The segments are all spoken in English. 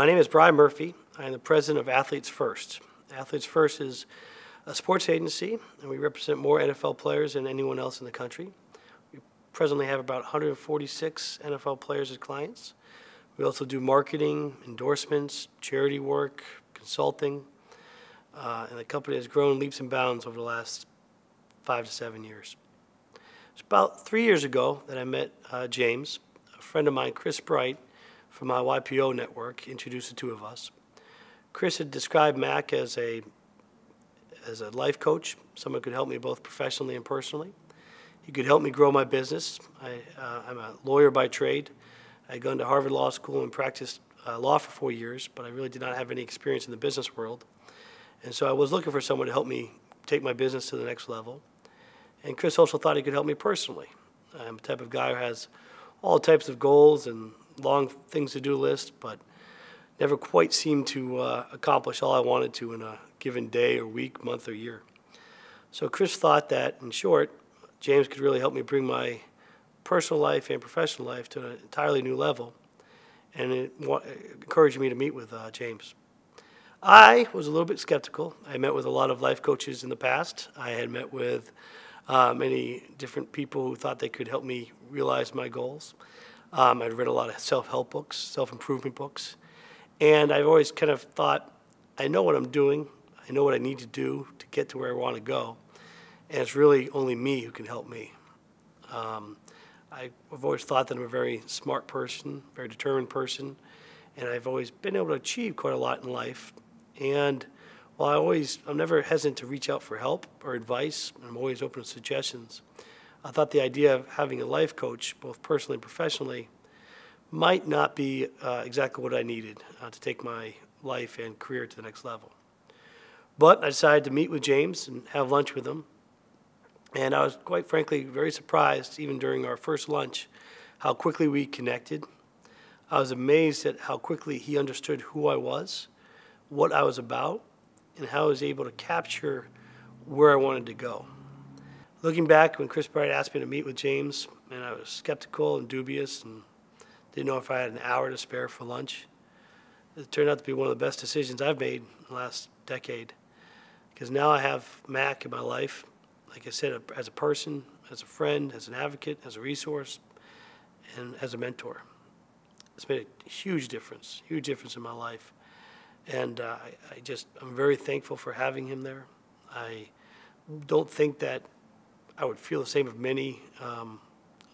My name is Brian Murphy. I am the president of Athletes First. Athletes First is a sports agency, and we represent more NFL players than anyone else in the country. We presently have about 146 NFL players as clients. We also do marketing, endorsements, charity work, consulting, and the company has grown leaps and bounds over the last 5 to 7 years. It's about 3 years ago that I met James, a friend of mine, Chris Bright, from my YPO network, introduced the two of us. Chris had described Mac as a life coach, someone who could help me both professionally and personally. He could help me grow my business. I'm a lawyer by trade. I had gone to Harvard Law School and practiced law for 4 years, but I really did not have any experience in the business world. And so I was looking for someone to help me take my business to the next level. And Chris also thought he could help me personally. I'm the type of guy who has all types of goals and long things to do list, but never quite seemed to accomplish all I wanted to in a given day or week, month, or year. So Chris thought that, in short, James could really help me bring my personal life and professional life to an entirely new level, and it encouraged me to meet with James. I was a little bit skeptical. I met with a lot of life coaches in the past. I had met with many different people who thought they could help me realize my goals. I'd read a lot of self-help books, self-improvement books, and I've always kind of thought, I know what I'm doing, I know what I need to do to get to where I want to go, and it's really only me who can help me. I've always thought that I'm a very smart person, very determined person, and I've always been able to achieve quite a lot in life. And while I'm never hesitant to reach out for help or advice, I'm always open to suggestions. I thought the idea of having a life coach, both personally and professionally, might not be exactly what I needed to take my life and career to the next level. But I decided to meet with James and have lunch with him. And I was, quite frankly, very surprised, even during our first lunch, how quickly we connected. I was amazed at how quickly he understood who I was, what I was about, and how I was able to capture where I wanted to go. Looking back, when Chris Bright asked me to meet with James, and I was skeptical and dubious and didn't know if I had an hour to spare for lunch, it turned out to be one of the best decisions I've made in the last decade. Because now I have Mac in my life, like I said, as a person, as a friend, as an advocate, as a resource, and as a mentor. It's made a huge difference in my life. And I'm very thankful for having him there. I don't think that I would feel the same of many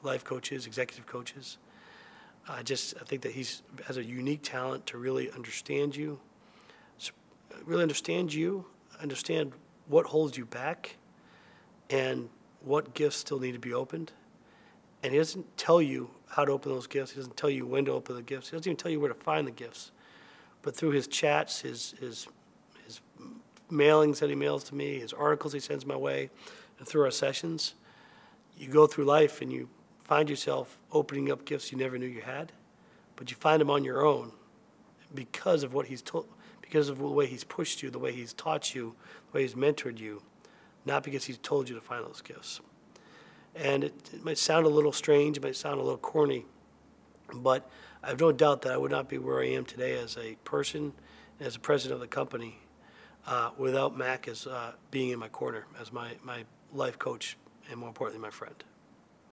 life coaches, executive coaches. I think that he has a unique talent to really understand you, understand what holds you back, and what gifts still need to be opened. And he doesn't tell you how to open those gifts. He doesn't tell you when to open the gifts. He doesn't even tell you where to find the gifts. But through his chats, his mailings that he mails to me, his articles he sends my way, and through our sessions, you go through life and you find yourself opening up gifts you never knew you had, but you find them on your own because of what because of the way he's pushed you, the way he's taught you, the way he's mentored you, not because he's told you to find those gifts. And it might sound a little strange, it might sound a little corny, but I have no doubt that I would not be where I am today as a person and as a president of the company without Mac as being in my corner as my life coach and, more importantly, my friend.